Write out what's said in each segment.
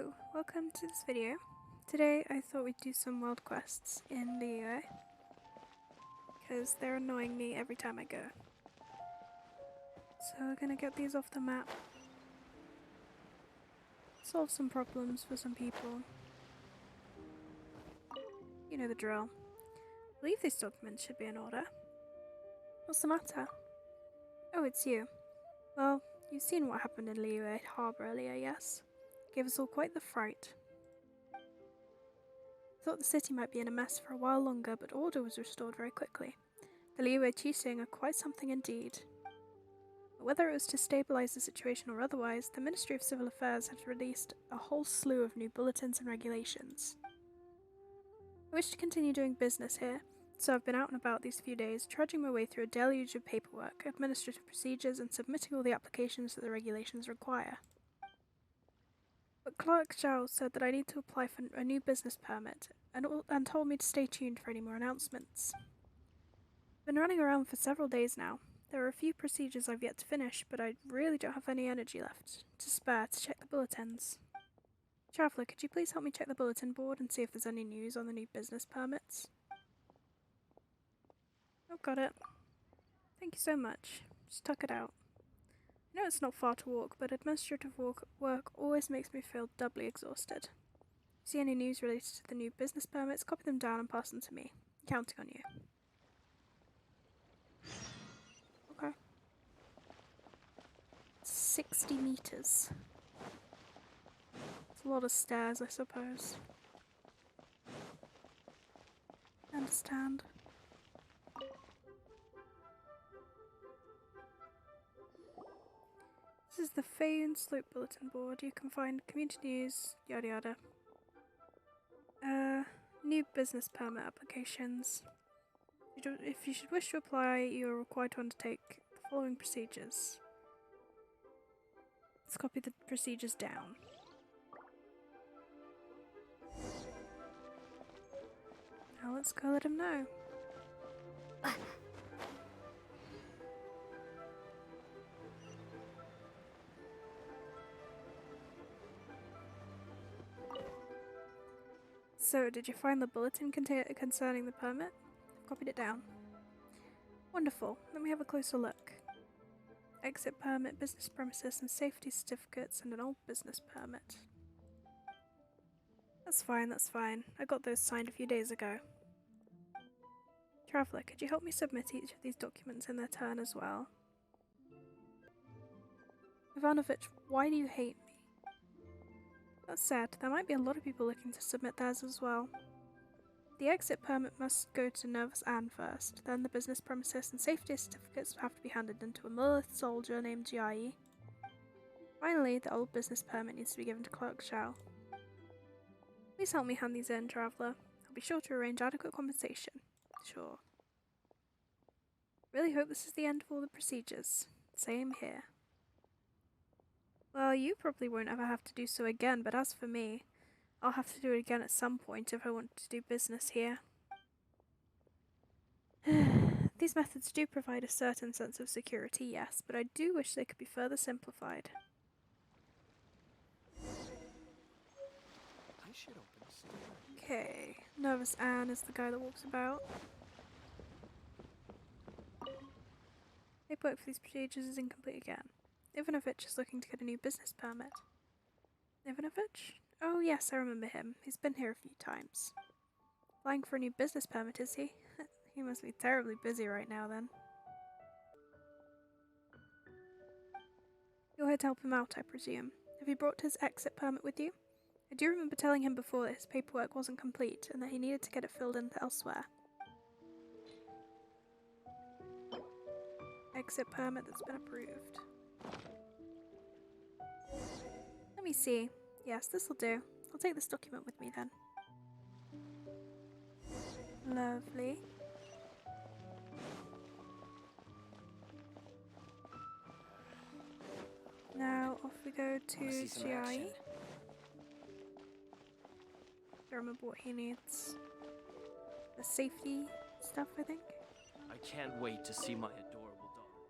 Hello, welcome to this video. Today I thought we'd do some world quests in liyue, because they're annoying me every time I go. So we're gonna get these off the map, solve some problems for some people. You know the drill. I believe these documents should be in order. What's the matter? Oh, it's you. Well, you've seen what happened in liyue Harbour earlier, yes? Gave us all quite the fright. Thought the city might be in a mess for a while longer, but order was restored very quickly. The liyue Qixing are quite something indeed. But whether it was to stabilise the situation or otherwise, the Ministry of Civil Affairs has released a whole slew of new bulletins and regulations. I wish to continue doing business here, so I've been out and about these few days, trudging my way through a deluge of paperwork, administrative procedures, and submitting all the applications that the regulations require. But Clerk Zhao said that I need to apply for a new business permit, and told me to stay tuned for any more announcements. I've been running around for several days now. There are a few procedures I've yet to finish, but I really don't have any energy left to spare to check the bulletins. Traveller, could you please help me check the bulletin board and see if there's any news on the new business permits? Oh, got it. Thank you so much. Just tuck it out. I know it's not far to walk, but administrative work always makes me feel doubly exhausted. If you see any news related to the new business permits, copy them down and pass them to me. I'm counting on you. Okay. 60 meters. It's a lot of stairs, I suppose. I understand. This is the Fayun Slope Bulletin Board. You can find community news, yada yada. New business permit applications. If you should wish to apply, you are required to undertake the following procedures. Let's copy the procedures down. Now let's go let him know. So, did you find the bulletin concerning the permit? I've copied it down. Wonderful. Let me have a closer look. Exit permit, business premises, and safety certificates, and an old business permit. That's fine. I got those signed a few days ago. Traveller, could you help me submit each of these documents in their turn as well? Ivanovich, why do you hate me? That said, there might be a lot of people looking to submit theirs as well. The exit permit must go to Nervous Anne first, then the business premises and safety certificates have to be handed in to a Lilith soldier named Jiayi. Finally, the old business permit needs to be given to Clerk Zhao. Please help me hand these in, Traveller. I'll be sure to arrange adequate compensation. Sure. Really hope this is the end of all the procedures. Same here. Well, you probably won't ever have to do so again, but as for me, I'll have to do it again at some point if I want to do business here. These methods do provide a certain sense of security, yes, but I do wish they could be further simplified. I should open the store. Okay, Nervous Anne is the guy that walks about. Paperwork for these procedures is incomplete again. Ivanovich is looking to get a new business permit. Ivanovich? Oh yes, I remember him. He's been here a few times. Applying for a new business permit, is he? He must be terribly busy right now then. You're here to help him out, I presume. Have you brought his exit permit with you? I do remember telling him before that his paperwork wasn't complete and that he needed to get it filled in elsewhere. Exit permit that's been approved. Let me see. Yes, this'll do. I'll take this document with me then. Lovely. Now off we go to Jiai. Don't remember what he needs. The safety stuff, I think. I can't wait to see my adorable daughter.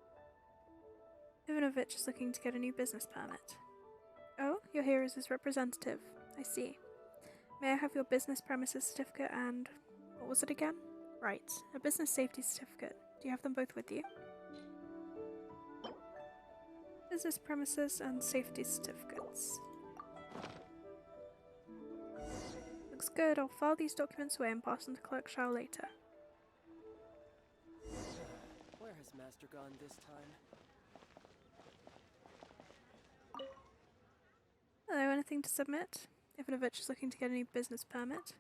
Ivanovich is looking to get a new business permit. Oh, you're here as his representative. I see. May I have your business premises certificate and... what was it again? Right, a business safety certificate. Do you have them both with you? Business premises and safety certificates. Looks good. I'll file these documents away and pass them to Clerk Shao later. Where has Master gone this time? Hello, anything to submit? Ivanovich is looking to get a new business permit.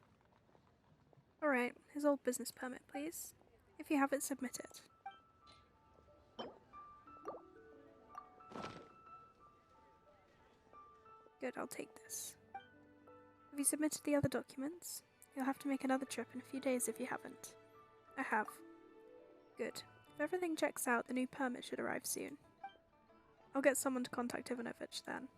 Alright, his old business permit, please. If you have it, submit it. Good, I'll take this. Have you submitted the other documents? You'll have to make another trip in a few days if you haven't. I have. Good. If everything checks out, the new permit should arrive soon. I'll get someone to contact Ivanovich then.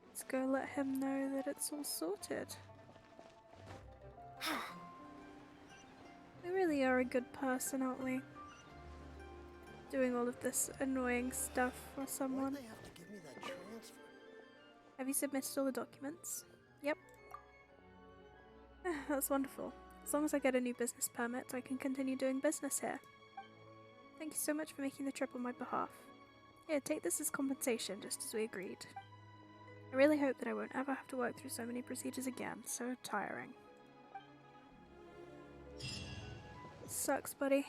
Let's go let him know that it's all sorted. We really are a good person, aren't we? Doing all of this annoying stuff for someone. Why'd they have to give me that transfer? Have you submitted all the documents? Yep. That's wonderful. As long as I get a new business permit, I can continue doing business here. Thank you so much for making the trip on my behalf. Here, take this as compensation, just as we agreed. I really hope that I won't ever have to work through so many procedures again. So tiring. Sucks, buddy.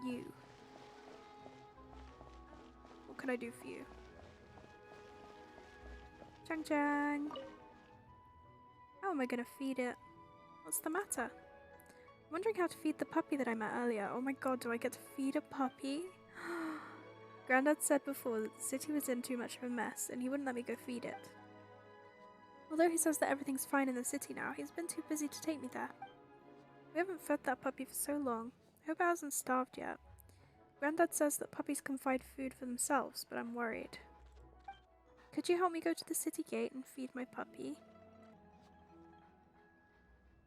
You. What can I do for you? Chang Chang. How am I gonna feed it? What's the matter? I'm wondering how to feed the puppy that I met earlier. Oh my god, do I get to feed a puppy? Grandad said before that the city was in too much of a mess and he wouldn't let me go feed it. Although he says that everything's fine in the city now, he's been too busy to take me there. We haven't fed that puppy for so long. I hope it hasn't starved yet. Grandad says that puppies can find food for themselves, but I'm worried. Could you help me go to the city gate and feed my puppy?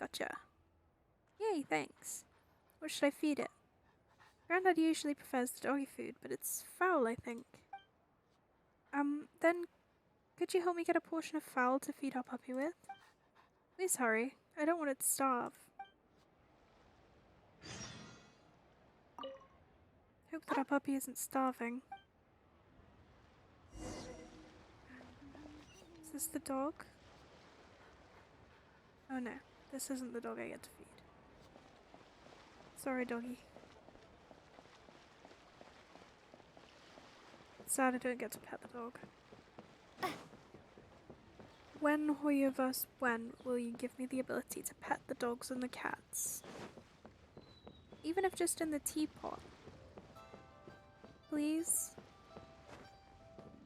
Gotcha. Yay, thanks. What should I feed it? Grandad usually prefers the doggy food, but it's fowl, I think. Then could you help me get a portion of fowl to feed our puppy with? Please hurry. I don't want it to starve. Hope that our puppy isn't starving. Is this the dog? Oh no, this isn't the dog I get to feed. Sorry, doggy. It's sad I don't get to pet the dog. When, Hoyoverse, when will you give me the ability to pet the dogs and the cats? Even if just in the teapot. Please?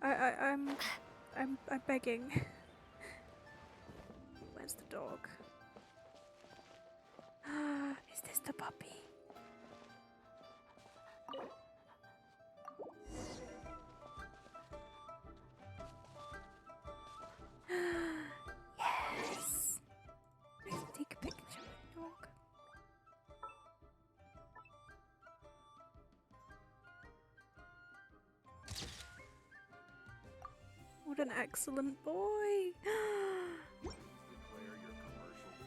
I'm begging. Where's the dog? Is this the puppy? Yes! I can take a picture of the dog. What an excellent boy!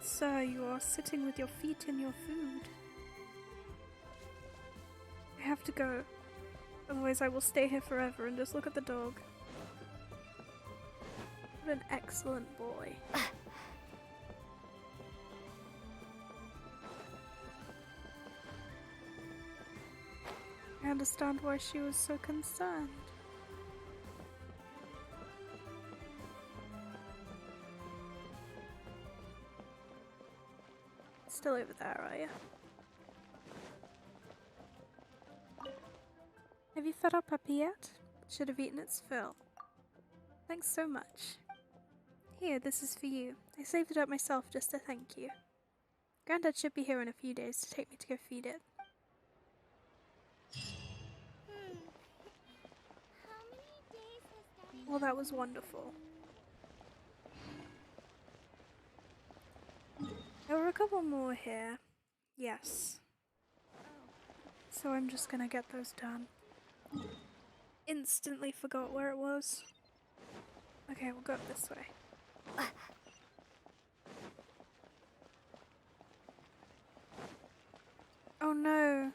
Sir, you are sitting with your feet in your food. I have to go. Otherwise I will stay here forever and just look at the dog. What an excellent boy. I understand why she was so concerned. Still over there, are you? Have you fed our puppy yet? Should have eaten its fill. Thanks so much. Here, this is for you. I saved it up myself just to thank you. Grandad should be here in a few days to take me to go feed it. How many days has Daddy? Well, that was wonderful. There were a couple more here. Yes. So I'm just gonna get those done. Instantly forgot where it was. Okay, we'll go this way. Oh no.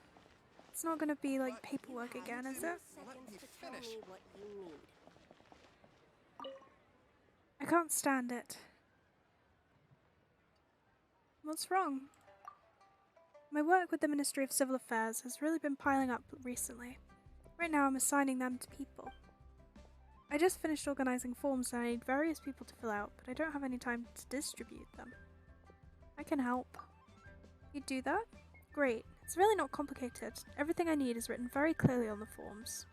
It's not gonna be like paperwork again, is it? Seconds to tell me what you need. I can't stand it. What's wrong? My work with the Ministry of Civil Affairs has really been piling up recently. Right now I'm assigning them to people. I just finished organizing forms and I need various people to fill out, but I don't have any time to distribute them. I can help. You'd do that? Great. It's really not complicated. Everything I need is written very clearly on the forms.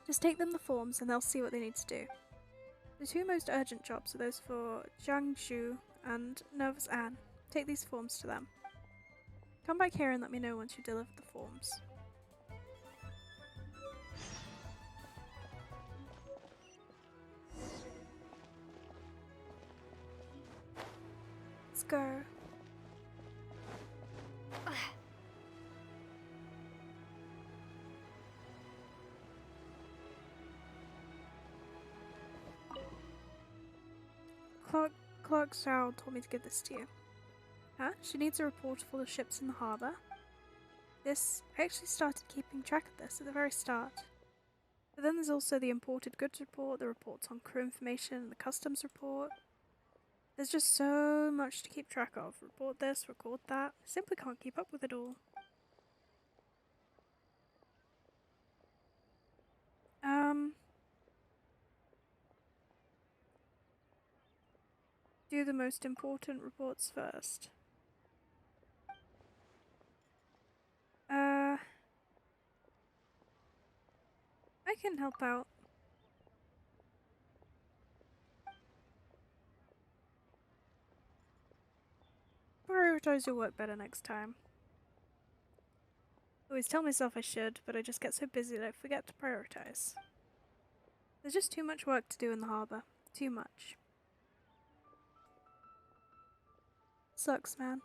Just take them the forms and they'll see what they need to do. The two most urgent jobs are those for Zhang Zhu and Nervous Anne. Take these forms to them. Come back here and let me know once you deliver the forms. Let's go. Clark Zhao told me to give this to you. Huh? She needs a report of all the ships in the harbour. I actually started keeping track of this at the very start. But then there's also the imported goods report, the reports on crew information, and the customs report. There's just so much to keep track of. Report this, record that. I simply can't keep up with it all. Do the most important reports first. I can help out. Prioritize your work better next time. I always tell myself I should, but I just get so busy that I forget to prioritize. There's just too much work to do in the harbour. Too much. Sucks, man.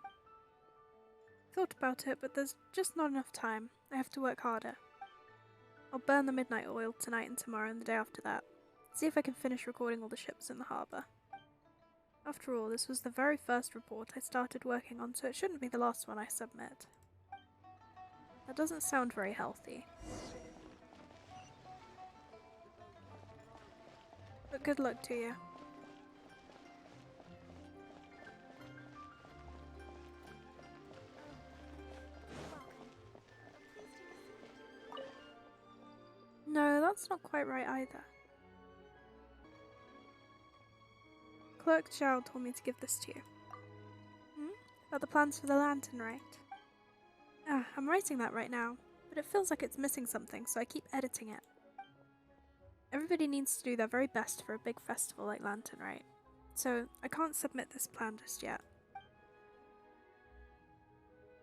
Thought about it, but there's just not enough time. I have to work harder. I'll burn the midnight oil tonight and tomorrow and the day after that. See if I can finish recording all the ships in the harbour. After all, this was the very first report I started working on, so it shouldn't be the last one I submit. That doesn't sound very healthy. But good luck to you. No, that's not quite right either. Clerk Zhao told me to give this to you. About the plans for the lantern, right? I'm writing that right now, but it feels like it's missing something, so I keep editing it. Everybody needs to do their very best for a big festival like Lantern, right? So I can't submit this plan just yet.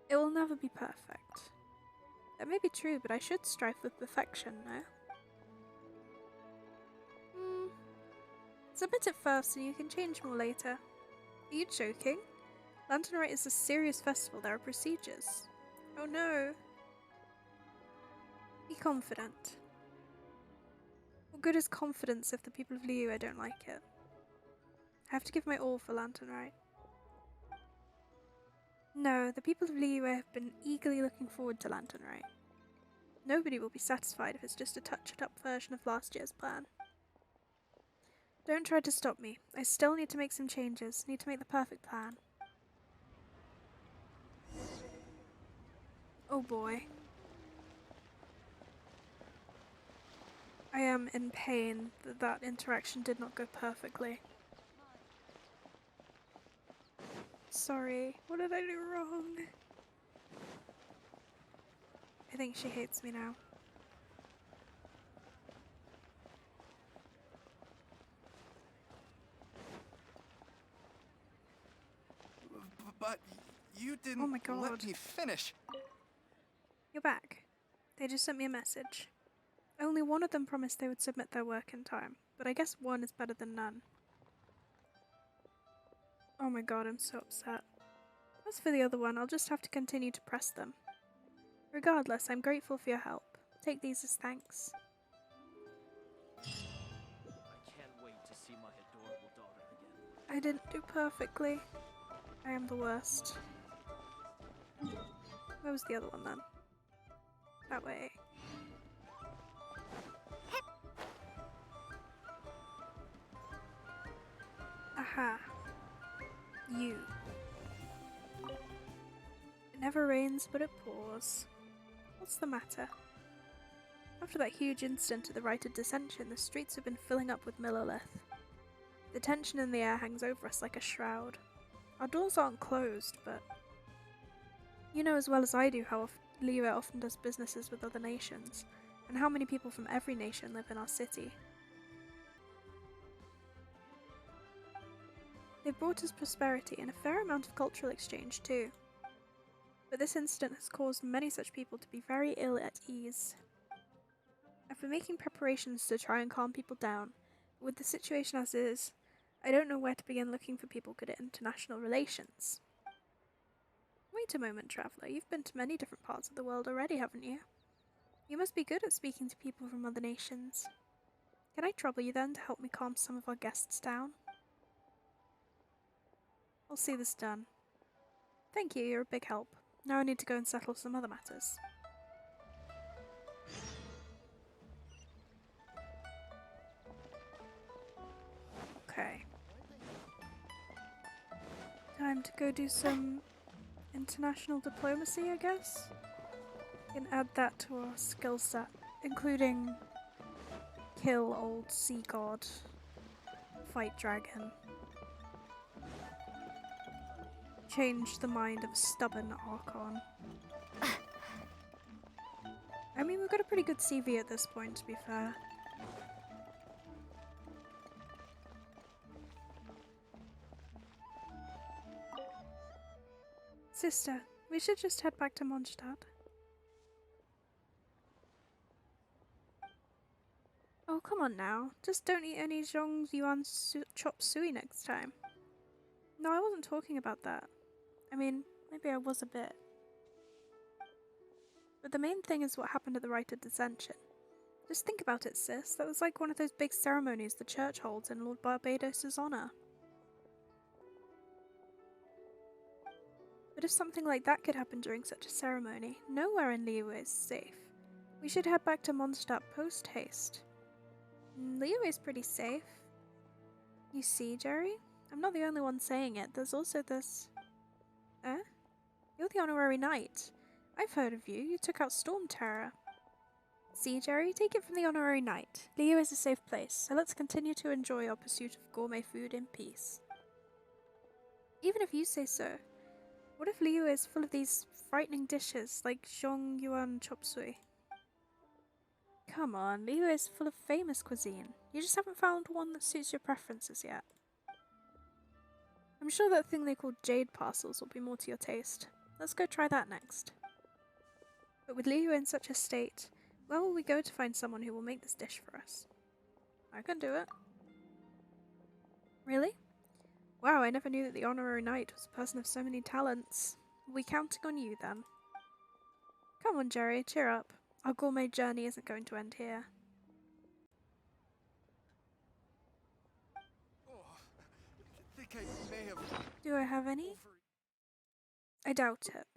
It will never be perfect. That may be true, but I should strive for perfection, no? Submit it first and you can change more later. Are you joking? Lantern Rite is a serious festival, there are procedures. Oh no. Be confident. What good is confidence if the people of liyue don't like it? I have to give my all for Lantern Rite. No, the people of liyue have been eagerly looking forward to Lantern Rite. Nobody will be satisfied if it's just a touched-up version of last year's plan. Don't try to stop me. I still need to make some changes. Need to make the perfect plan. Oh boy. I am in pain that that interaction did not go perfectly. Sorry, what did I do wrong? I think she hates me now. But you Oh didn't my God. let me finish. You're back. They just sent me a message. Only one of them promised they would submit their work in time, but I guess one is better than none. Oh my God, I'm so upset. As for the other one, I'll just have to continue to press them. Regardless, I'm grateful for your help. Take these as thanks. I can't wait to see my adorable daughter again. I didn't do perfectly. I am the worst. Where was the other one then? That way. Aha. You. It never rains, but it pours. What's the matter? After that huge incident at the rite of dissension, the streets have been filling up with millilith. The tension in the air hangs over us like a shroud. Our doors aren't closed, but you know as well as I do how liyue often does businesses with other nations, and how many people from every nation live in our city. They've brought us prosperity and a fair amount of cultural exchange too. But this incident has caused many such people to be very ill at ease. I've been making preparations to try and calm people down, but with the situation as is, I don't know where to begin looking for people good at international relations. Wait a moment, traveller. You've been to many different parts of the world already, haven't you? You must be good at speaking to people from other nations. Can I trouble you then to help me calm some of our guests down? I'll see this done. Thank you, you're a big help. Now I need to go and settle some other matters. Okay. Time to go do some international diplomacy, I guess? We can add that to our skill set, including kill old sea god, fight dragon, change the mind of stubborn Archon. I mean, we've got a pretty good CV at this point, to be fair. Sister, we should just head back to Mondstadt. Oh, come on now. Just don't eat any Zhong Yuan chop suey next time. No, I wasn't talking about that. I mean, maybe I was a bit. But the main thing is what happened at the rite of dissension. Just think about it, sis. That was like one of those big ceremonies the church holds in Lord Barbados' honour. But if something like that could happen during such a ceremony, nowhere in liyue is safe. We should head back to Mondstadt post-haste. Liyue is pretty safe. You see, Jerry? I'm not the only one saying it. There's also this... Eh? You're the honorary knight. I've heard of you. You took out Storm Terror. See, Jerry? Take it from the honorary knight. Liyue is a safe place, so let's continue to enjoy our pursuit of gourmet food in peace. Even if you say so. What if liyue is full of these frightening dishes like Zhong Yuan chop suey? Come on, liyue is full of famous cuisine. You just haven't found one that suits your preferences yet. I'm sure that thing they call jade parcels will be more to your taste. Let's go try that next. But with liyue in such a state, where will we go to find someone who will make this dish for us? I can do it. Really? Wow, I never knew that the honorary knight was a person of so many talents. Are we counting on you then? Come on, Jerry, cheer up. Our gourmet journey isn't going to end here. Oh, I think I may have Do I have any? I doubt it.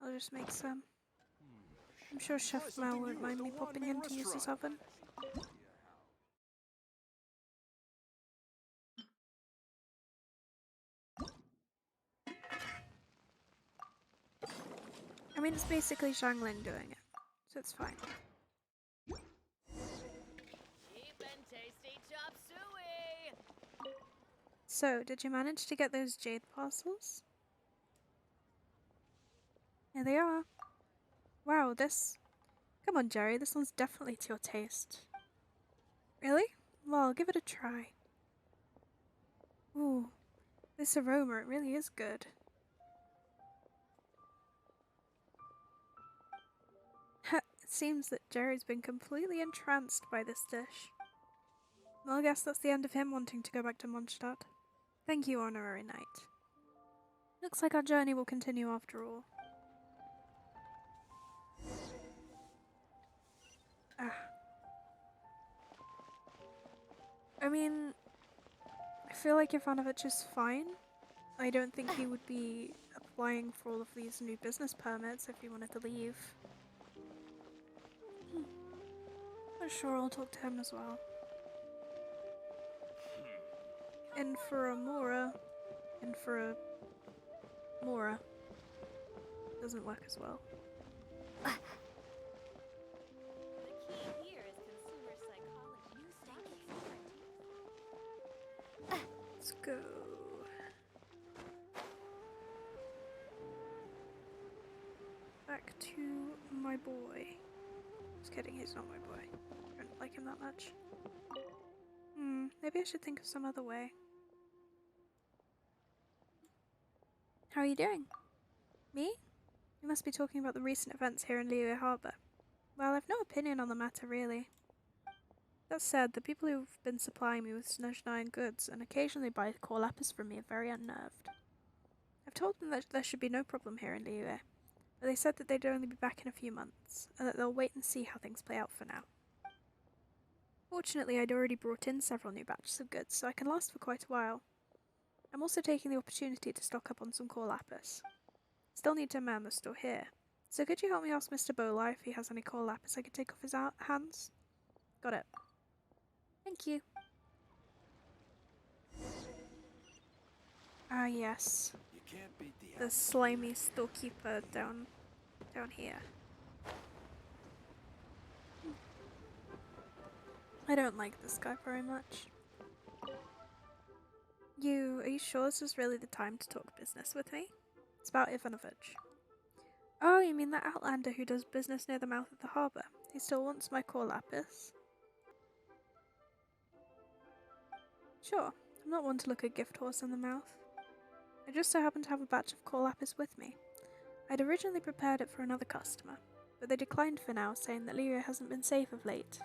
I'll just make some. I'm sure Chef Mao won't mind me popping in to use his oven. I mean, it's basically Xiangling doing it, so it's fine. Cheap and tasty chop suey. So, did you manage to get those jade parcels? Here they are. Wow, this... Come on, Jerry, this one's definitely to your taste. Really? Well, I'll give it a try. Ooh, this aroma, it really is good. It seems that Jerry's been completely entranced by this dish. Well, I guess that's the end of him wanting to go back to Mondstadt. Thank you, honorary knight. Looks like our journey will continue after all. Ah. I mean, I feel like Ivanovich is fine. I don't think he would be applying for all of these new business permits if he wanted to leave. But sure, I'll talk to him as well. And for a Mora, and for a Mora, doesn't work as well. The key here is consumer psychology. Let's go. Back to my boy. Just kidding, he's not my boy. I don't like him that much. Maybe I should think of some other way. How are you doing? Me? You must be talking about the recent events here in liyue Harbor. Well, I've no opinion on the matter, really. That said, the people who've been supplying me with Snezhnaya goods and occasionally buy core lapis from me are very unnerved. I've told them that there should be no problem here in liyue, but they said that they'd only be back in a few months, and that they'll wait and see how things play out for now. Fortunately, I'd already brought in several new batches of goods, so I can last for quite a while. I'm also taking the opportunity to stock up on some core lapis. Still need to man the store here, so could you help me ask Mr. Bola if he has any core lapis I could take off his hands? Got it. Thank you. Ah, yes. You can't beat The slimy storekeeper down here. I don't like this guy very much. Are you sure this is really the time to talk business with me? It's about Ivanovich. Oh, you mean that outlander who does business near the mouth of the harbour? He still wants my core lapis? Sure, I'm not one to look a gift horse in the mouth. I just so happen to have a batch of core lapis with me. I'd originally prepared it for another customer, but they declined for now, saying that liyue hasn't been safe of late.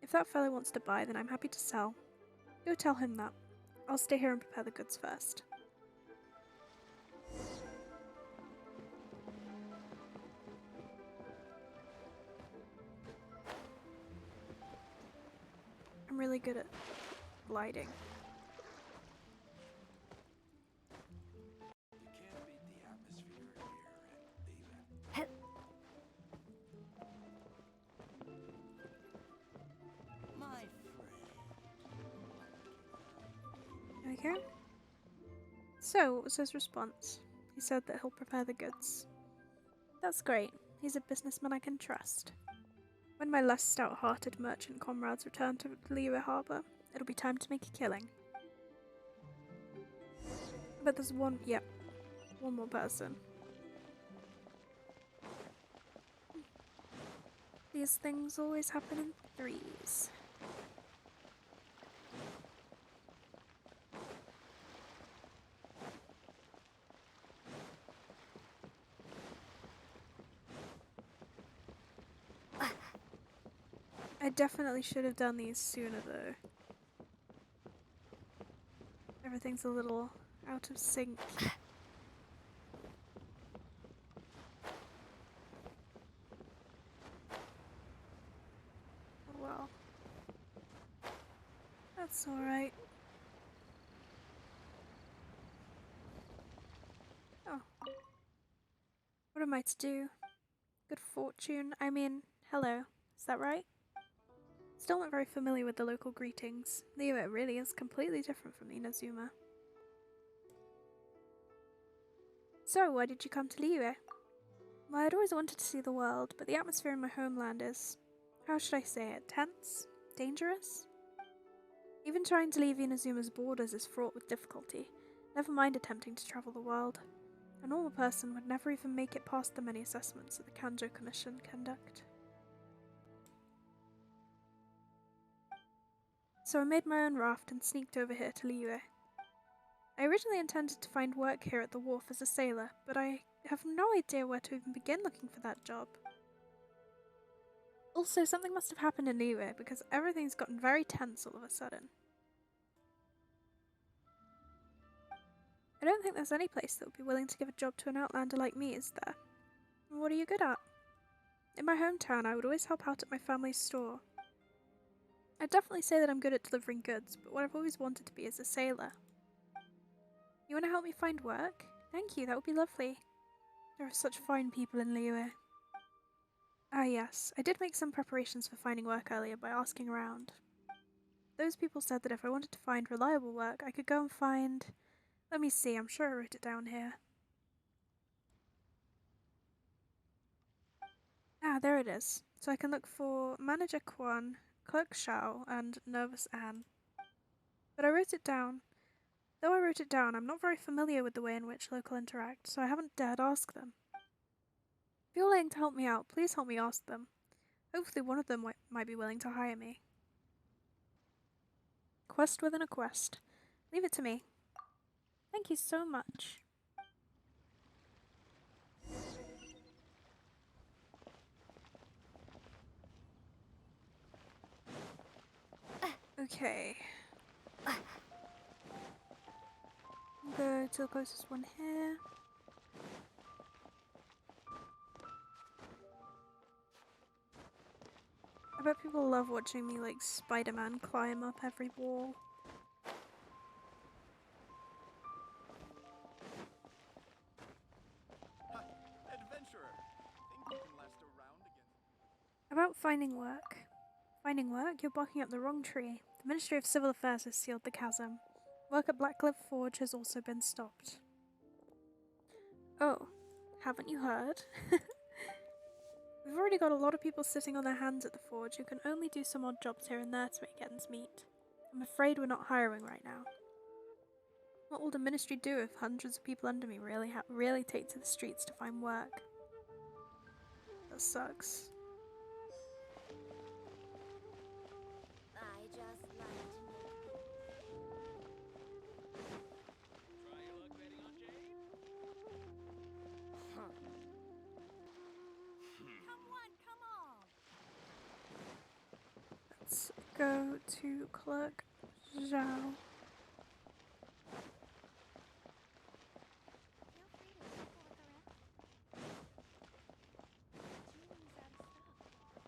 If that fellow wants to buy, then I'm happy to sell. Go tell him that. I'll stay here and prepare the goods first. I'm really good at gliding. You can't beat the atmosphere here and leave it. My friend. There we go. So, what was his response? He said that he'll prepare the goods. That's great. He's a businessman I can trust. When my less stout-hearted merchant comrades return to liyue Harbor, it'll be time to make a killing. But there's one more person. These things always happen in threes. I definitely should have done these sooner though. Everything's a little out of sync. Oh well. That's alright. Oh. What am I to do? Good fortune? I mean, hello. Is that right? Still not very familiar with the local greetings. liyue really is completely different from Inazuma. So, why did you come to liyue? Well, I'd always wanted to see the world, but the atmosphere in my homeland is, how should I say it, tense? Dangerous? Even trying to leave Inazuma's borders is fraught with difficulty, never mind attempting to travel the world. A normal person would never even make it past the many assessments that the Kanjo Commission conduct. So I made my own raft and sneaked over here to liyue. I originally intended to find work here at the wharf as a sailor, but I have no idea where to even begin looking for that job. Also, something must have happened in liyue because everything's gotten very tense all of a sudden. I don't think there's any place that would be willing to give a job to an outlander like me, is there? And what are you good at? In my hometown, I would always help out at my family's store. I'd definitely say that I'm good at delivering goods, but what I've always wanted to be is a sailor. You want to help me find work? Thank you, that would be lovely. There are such fine people in liyue. Ah yes, I did make some preparations for finding work earlier by asking around. Those people said that if I wanted to find reliable work, I could go and find... Let me see, I'm sure I wrote it down here. Ah, there it is. So I can look for Manager Quan, Clerk Shao, and Nervous Anne. But I wrote it down. Though I wrote it down, I'm not very familiar with the way in which local interact, so I haven't dared ask them. If you're willing to help me out, please help me ask them. Hopefully one of them might be willing to hire me. Quest within a quest. Leave it to me. Thank you so much. Okay. Go to the closest one here. I bet people love watching me like Spider-Man climb up every wall. Adventurer, think you can last a round against... About finding work. Finding work? You're barking up the wrong tree. The Ministry of Civil Affairs has sealed the chasm. Work at Blackcliff Forge has also been stopped. Oh, haven't you heard? We've already got a lot of people sitting on their hands at the forge who can only do some odd jobs here and there to make ends meet. I'm afraid we're not hiring right now. What will the ministry do if hundreds of people under me really take to the streets to find work? That sucks. I just like to Try your luck betting on Jane? come on! Let's go to Clerk Zhao. Feel free to take a look around. Genie's out of stock.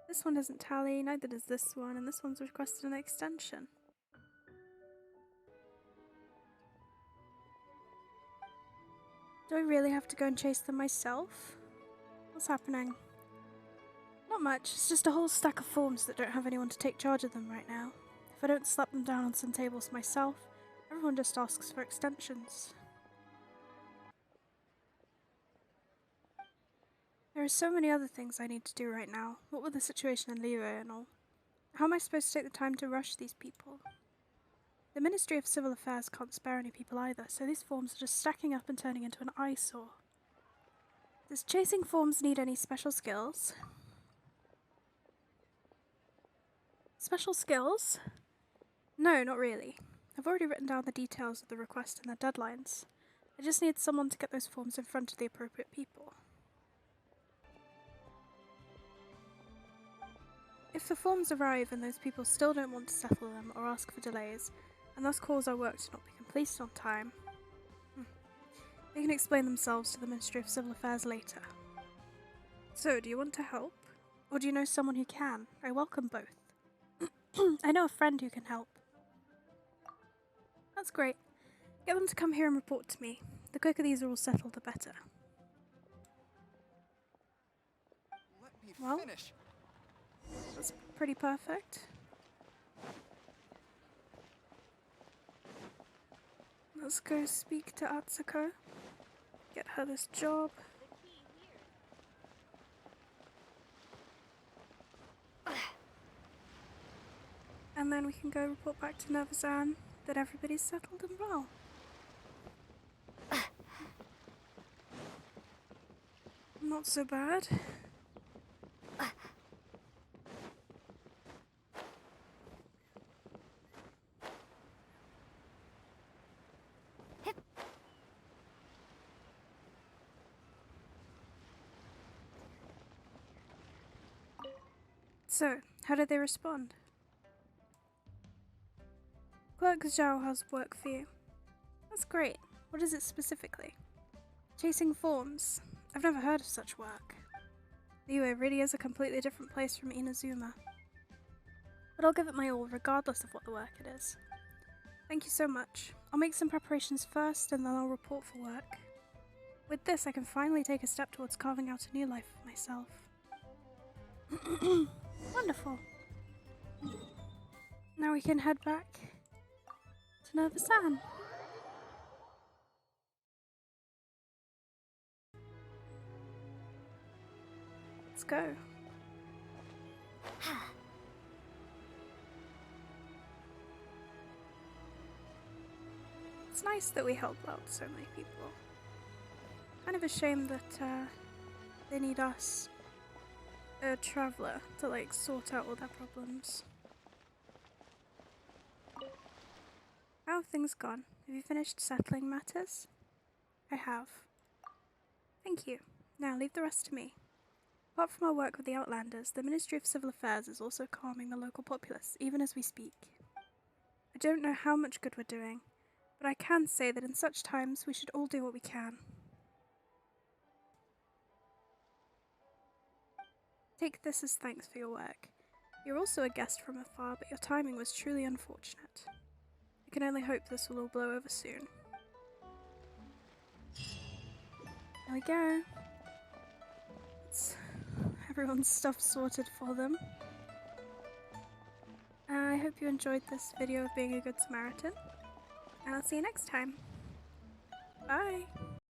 This one doesn't tally, neither does this one, and this one's requested an extension. Do I really have to go and chase them myself? What's happening? Not much, it's just a whole stack of forms that don't have anyone to take charge of them right now. If I don't slap them down on some tables myself, everyone just asks for extensions. There are so many other things I need to do right now, what with the situation in liyue and all. How am I supposed to take the time to rush these people? The Ministry of Civil Affairs can't spare any people either, so these forms are just stacking up and turning into an eyesore. Does chasing forms need any special skills? Special skills? No, not really. I've already written down the details of the request and their deadlines. I just need someone to get those forms in front of the appropriate people. If the forms arrive and those people still don't want to settle them or ask for delays, and thus cause our work to not be completed on time, they can explain themselves to the Ministry of Civil Affairs later. So, do you want to help? Or do you know someone who can? I welcome both. I know a friend who can help. That's great. Get them to come here and report to me. The quicker these are all settled, the better. Let me Well? finish. That's pretty perfect. Let's go speak to Atsuko. Get her this job. The key here. And then we can go report back to Nervazan that everybody's settled and well. Not so bad. So, how did they respond? Clerk Zhao has work for you. That's great. What is it specifically? Chasing forms. I've never heard of such work. Liyue really is a completely different place from Inazuma. But I'll give it my all regardless of what the work it is. Thank you so much. I'll make some preparations first and then I'll report for work. With this, I can finally take a step towards carving out a new life for myself. Wonderful. Now we can head back to Nova-san. Let's go. It's nice that we helped out so many people. Kind of a shame that they need us, a traveler, to like sort out all their problems. How have things gone? Have you finished settling matters? I have. Thank you. Now leave the rest to me. Apart from our work with the Outlanders, the Ministry of Civil Affairs is also calming the local populace, even as we speak. I don't know how much good we're doing, but I can say that in such times we should all do what we can. Take this as thanks for your work. You're also a guest from afar, but your timing was truly unfortunate. I can only hope this will all blow over soon. There we go. It's everyone's stuff sorted for them. I hope you enjoyed this video of being a good Samaritan, and I'll see you next time. Bye!